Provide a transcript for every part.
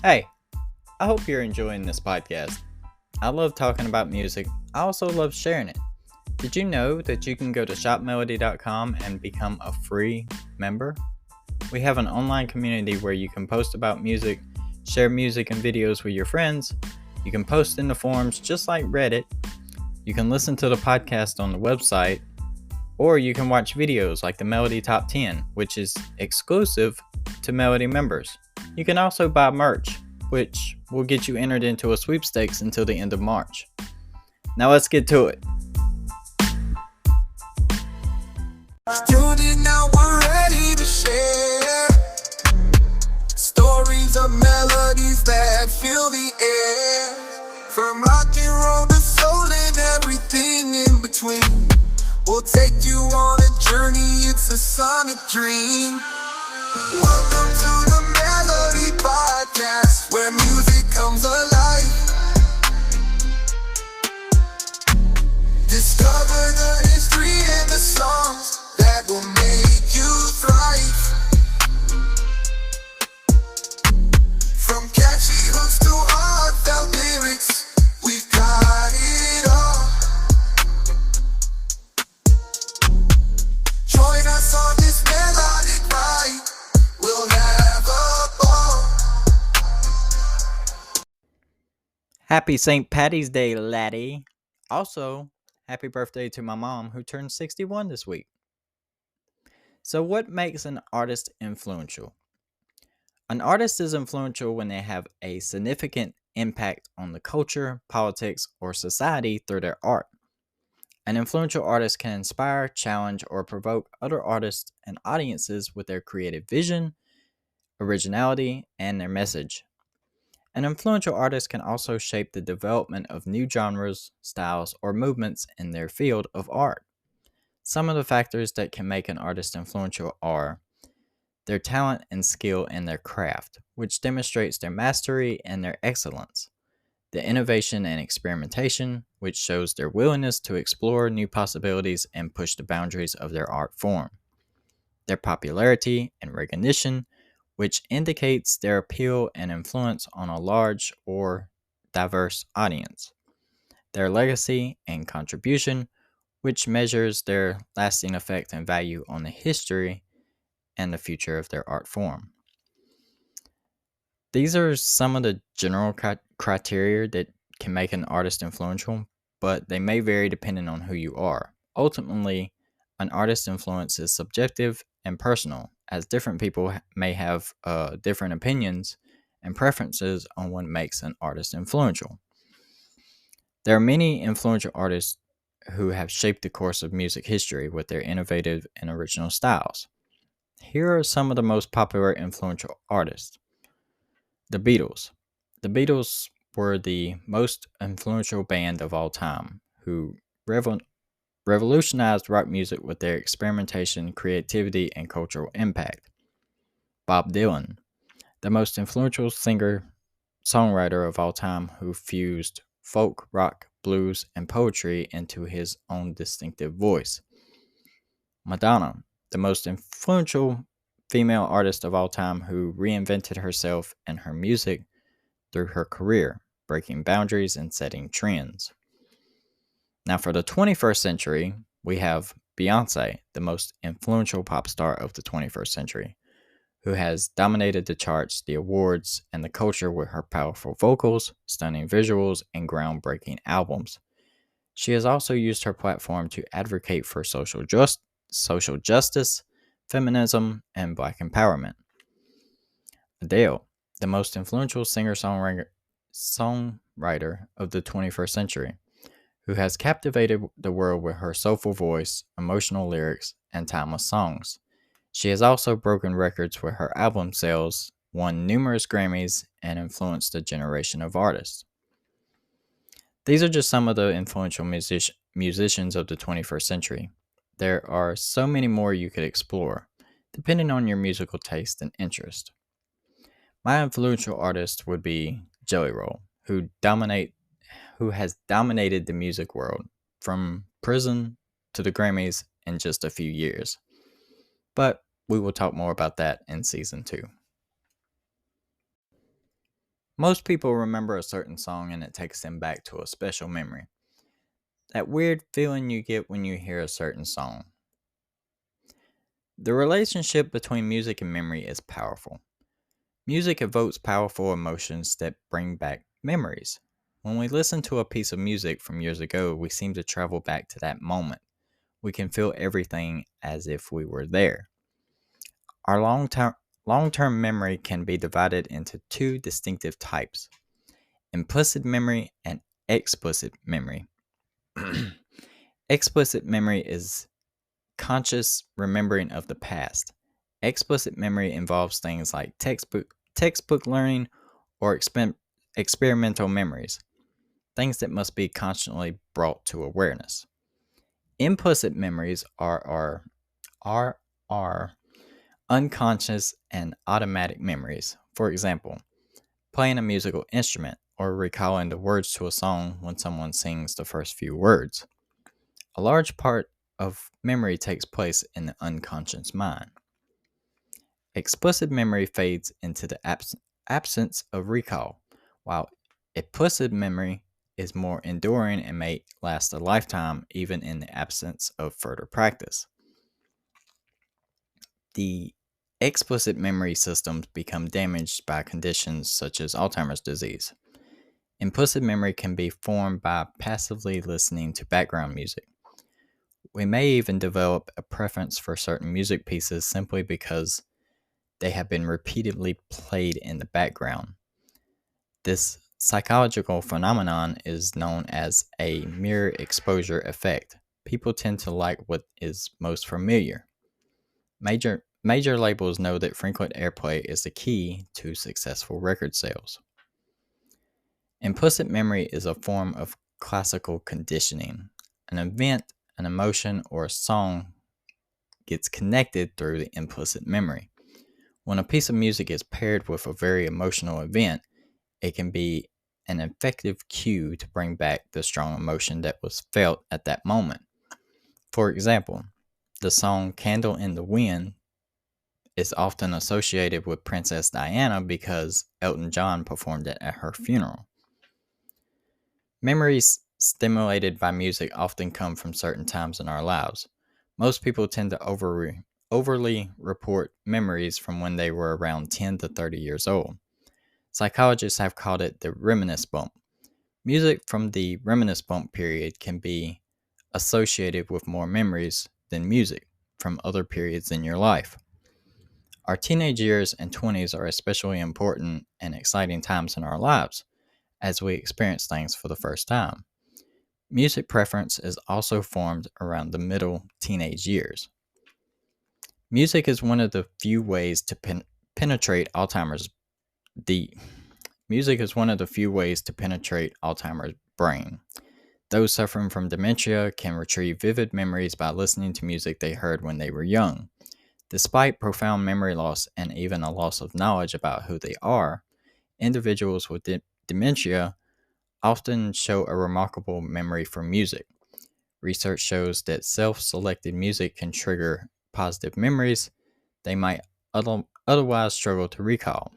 Hey, I hope you're enjoying this podcast. I love talking about music. I also love sharing it. Did you know that you can go to shopmelody.com and become a free member? We have an online community where you can post about music, share music and videos with your friends. You can post in the forums just like Reddit. You can listen to the podcast on the website, or you can watch videos like the Melody Top 10, which is exclusive to Melody members. You can also buy merch, which will get you entered into a sweepstakes until the end of March. Now let's get to it. Student, now we're ready to share stories of melodies that fill the air. From rock and roll to soul and everything in between, we'll take you on a journey, it's a sonic dream. Welcome to the Melody Podcast, where music comes alive. Discover the history and the songs that will make you thrive. From catchy hooks to heartfelt lyrics, we've got it all. Join us on this melodic ride, we'll have a ball. Happy St. Patty's Day, laddie. Also, happy birthday to my mom who turned 61 this week. So what makes an artist influential? An artist is influential when they have a significant impact on the culture, politics, or society through their art. An influential artist can inspire, challenge, or provoke other artists and audiences with their creative vision, originality, and their message. An influential artist can also shape the development of new genres, styles, or movements in their field of art. Some of the factors that can make an artist influential are their talent and skill in their craft, which demonstrates their mastery and their excellence, the innovation and experimentation, which shows their willingness to explore new possibilities and push the boundaries of their art form, their popularity and recognition, which indicates their appeal and influence on a large or diverse audience, their legacy and contribution, which measures their lasting effect and value on the history and the future of their art form. These are some of the general criteria that can make an artist influential, but they may vary depending on who you are. Ultimately, an artist's influence is subjective and personal, as different people may have different opinions and preferences on what makes an artist influential. There are many influential artists who have shaped the course of music history with their innovative and original styles. Here are some of the most popular influential artists. The Beatles. The Beatles were the most influential band of all time, who revolutionized rock music with their experimentation, creativity, and cultural impact. Bob Dylan, the most influential singer-songwriter of all time, who fused folk, rock, blues, and poetry into his own distinctive voice. Madonna, the most influential female artist of all time, who reinvented herself and her music through her career, breaking boundaries and setting trends. Now, for the 21st century, we have Beyoncé, the most influential pop star of the 21st century, who has dominated the charts, the awards, and the culture with her powerful vocals, stunning visuals, and groundbreaking albums. She has also used her platform to advocate for social justice, feminism, and Black empowerment. Adele, the most influential singer-songwriter of the 21st century, who has captivated the world with her soulful voice, emotional lyrics, and timeless songs. She has also broken records with her album sales, won numerous Grammys, and influenced a generation of artists. These are just some of the influential musicians of the 21st century. There are so many more you could explore, depending on your musical taste and interest. My influential artist would be Jelly Roll, who has dominated the music world from Prison to the Grammys in just a few years. But we will talk more about that in season 2. Most people remember a certain song and it takes them back to a special memory. That weird feeling you get when you hear a certain song. The relationship between music and memory is powerful. Music evokes powerful emotions that bring back memories. When we listen to a piece of music from years ago, we seem to travel back to that moment. We can feel everything as if we were there. Our long-term memory can be divided into two distinctive types: implicit memory and explicit memory. Explicit memory is conscious remembering of the past. Explicit memory involves things like textbook learning or experimental memories, things that must be constantly brought to awareness. Implicit memories are unconscious and automatic memories. For example, playing a musical instrument or recalling the words to a song when someone sings the first few words. A large part of memory takes place in the unconscious mind. Explicit memory fades into the absence of recall, while implicit memory is more enduring and may last a lifetime even in the absence of further practice. The explicit memory systems become damaged by conditions such as Alzheimer's disease. Implicit memory can be formed by passively listening to background music. We may even develop a preference for certain music pieces simply because they have been repeatedly played in the background. This psychological phenomenon is known as a mere exposure effect. People tend to like what is most familiar. Major labels know that frequent airplay is the key to successful record sales. Implicit memory is a form of classical conditioning. An event, an emotion, or a song gets connected through the implicit memory. When a piece of music is paired with a very emotional event, it can be an effective cue to bring back the strong emotion that was felt at that moment. For example, the song Candle in the Wind is often associated with Princess Diana because Elton John performed it at her funeral. Memories stimulated by music often come from certain times in our lives. Most people tend to overly report memories from when they were around 10 to 30 years old. Psychologists have called it the reminisce bump. Music from the reminisce bump period can be associated with more memories than music from other periods in your life. Our teenage years and 20s are especially important and exciting times in our lives as we experience things for the first time. Music preference is also formed around the middle teenage years. Music is one of the few ways to penetrate Alzheimer's the Music is one of the few ways to penetrate Alzheimer's brain. Those suffering from dementia can retrieve vivid memories by listening to music they heard when they were young. Despite profound memory loss and even a loss of knowledge about who they are, individuals with dementia often show a remarkable memory for music. Research shows that self selected music can trigger positive memories they might otherwise struggle to recall.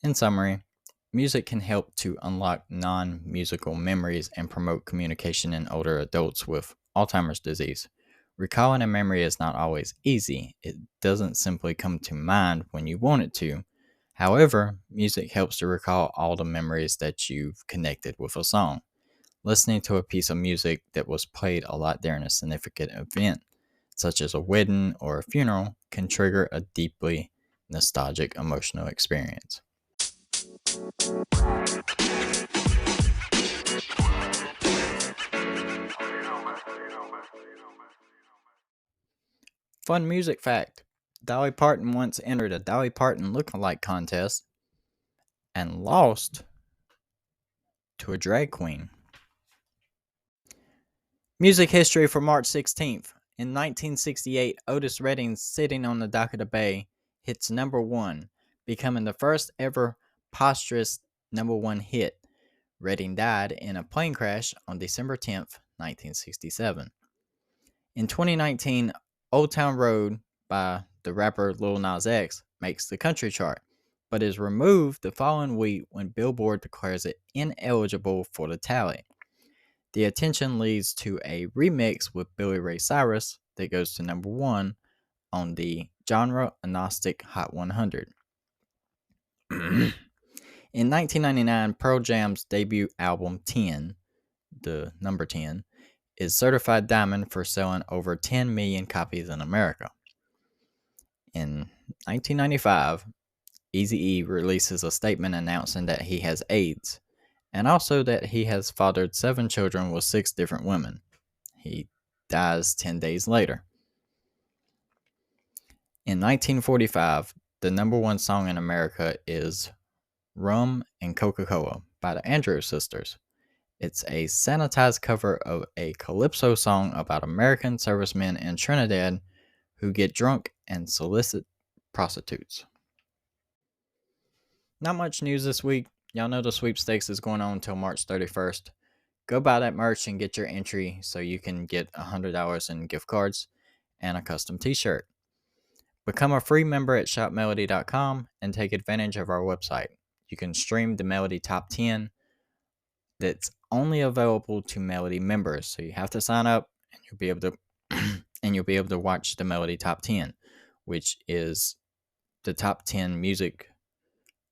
In summary, music can help to unlock non musical memories and promote communication in older adults with Alzheimer's disease. Recalling a memory is not always easy, it doesn't simply come to mind when you want it to. However, music helps to recall all the memories that you've connected with a song. Listening to a piece of music that was played a lot during a significant event, such as a wedding or a funeral, can trigger a deeply nostalgic emotional experience. Fun music fact: Dolly Parton once entered a Dolly Parton look-alike contest and lost to a drag queen. Music history for March 16th. In 1968, Otis Redding's Sitting on the Dock of the Bay hits number one, becoming the first ever posthumous number one hit. Redding died in a plane crash on December 10th, 1967. In 2019, Old Town Road by the rapper Lil Nas X makes the country chart. but is removed the following week when Billboard declares it ineligible for the tally. The attention leads to a remix with Billy Ray Cyrus that goes to number 1 on the genre agnostic Hot 100. In 1999, Pearl Jam's debut album 10, the number 10, is certified diamond for selling over 10 million copies in America. In 1995, Eazy-E releases a statement announcing that he has AIDS, and also that he has fathered 7 children with 6 different women. He dies 10 days later. In 1945, the number 1 song in America is Rum and Coca-Cola by the Andrews Sisters. It's a sanitized cover of a calypso song about American servicemen in Trinidad who get drunk and solicit prostitutes. Not much news this week. Y'all know the sweepstakes is going on until March 31st. Go buy that merch and get your entry so you can get $100 in gift cards and a custom t-shirt. Become a free member at shopmelody.com and take advantage of our website. You can stream the Melody Top 10 that's only available to Melody members. So you have to sign up and you'll be able to watch the Melody Top 10, which is the top 10 music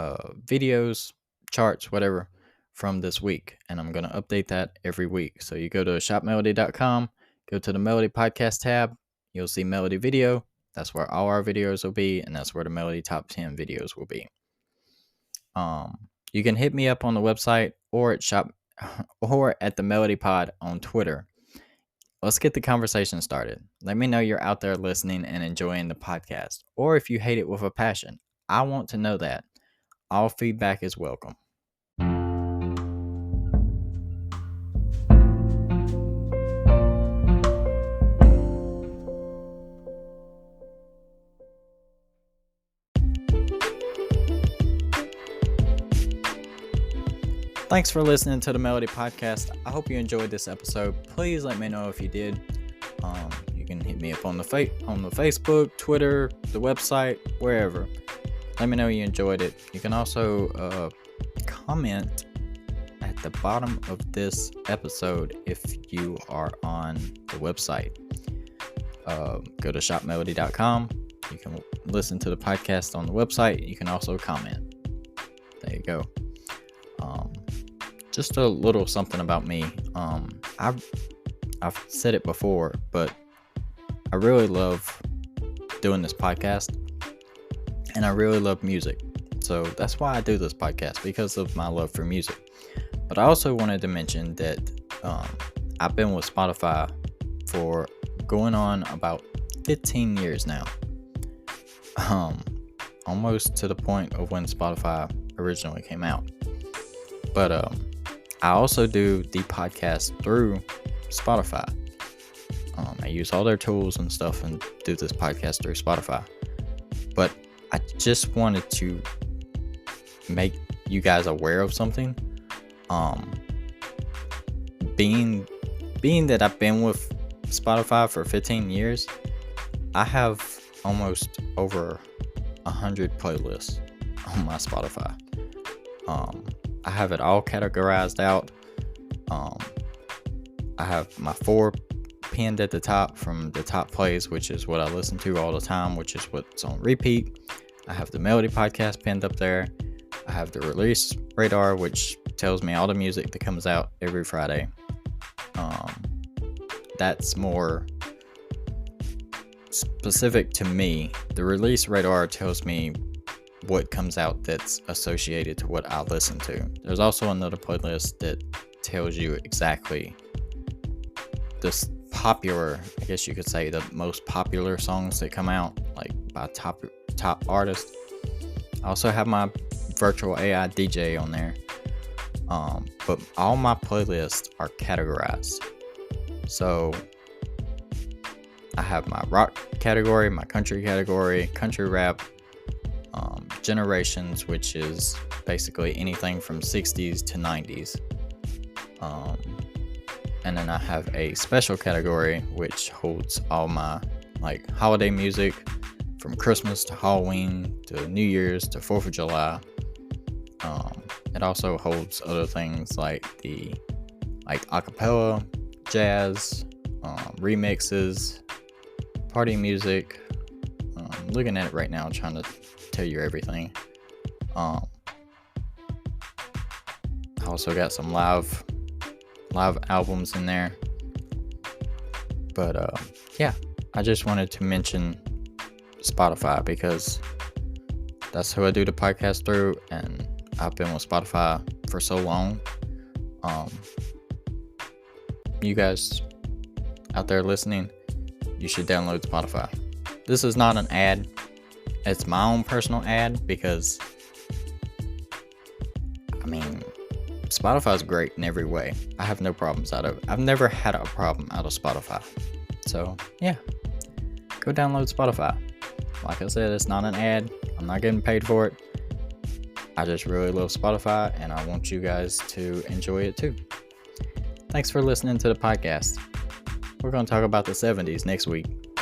videos, charts, whatever, from this week. And I'm going to update that every week. So you go to shopmelody.com, go to the Melody Podcast tab, you'll see Melody Video. That's where all our videos will be, and that's where the Melody Top 10 videos will be. You can hit me up on the website or at the Melody Pod on Twitter. Let's get the conversation started. Let me know you're out there listening and enjoying the podcast, or if you hate it with a passion. I want to know that. All feedback is welcome. Thanks for listening to the Melody Podcast. I hope you enjoyed this episode. Please let me know if you did. You can hit me up on the Facebook, Twitter, the website, wherever. Let me know you enjoyed it. You can also comment at the bottom of this episode if you are on the website. Go to shopmelody.com. You can listen to the podcast on the website. You can also comment. There you go. Just a little something about me. I've said it before, but I really love doing this podcast, and I really love music. So that's why I do this podcast, because of my love for music. But I also wanted to mention that I've been with Spotify for going on about 15 years now. Almost to the point of when Spotify originally came out. But I also do the podcast through Spotify. I use all their tools and stuff and do this podcast through Spotify. But I just wanted to make you guys aware of something. Being that I've been with Spotify for 15 years, I have almost over 100 playlists on my Spotify. I have it all categorized out. I have my 4 pinned at the top from the top plays, which is what I listen to all the time, which is what's on repeat. I have the Melody Podcast pinned up there. I have the release radar, which tells me all the music that comes out every Friday. That's more specific to me. The release radar tells me what comes out that's associated to what I listen to. There's also another playlist that tells you exactly the popular, I guess you could say, the most popular songs that come out, like by top artists. I also have my virtual AI DJ on there. But all my playlists are categorized. So I have my rock category, my country category, country rap, generations, which is basically anything from 60s to 90s. And then I have a special category which holds all my like holiday music from Christmas to Halloween to New Year's to 4th of July. It also holds other things like acapella, jazz, remixes, party music. Looking at it right now, trying to tell you everything. I also got some live albums in there. But yeah, I just wanted to mention Spotify because that's who I do the podcast through, and I've been with Spotify for so long. You guys out there listening, you should download Spotify. This is not an ad. It's my own personal ad because, I mean, Spotify is great in every way. I have no problems out of it. I've never had a problem out of Spotify. So, yeah, go download Spotify. Like I said, it's not an ad. I'm not getting paid for it. I just really love Spotify, and I want you guys to enjoy it too. Thanks for listening to the podcast. We're going to talk about the 70s next week.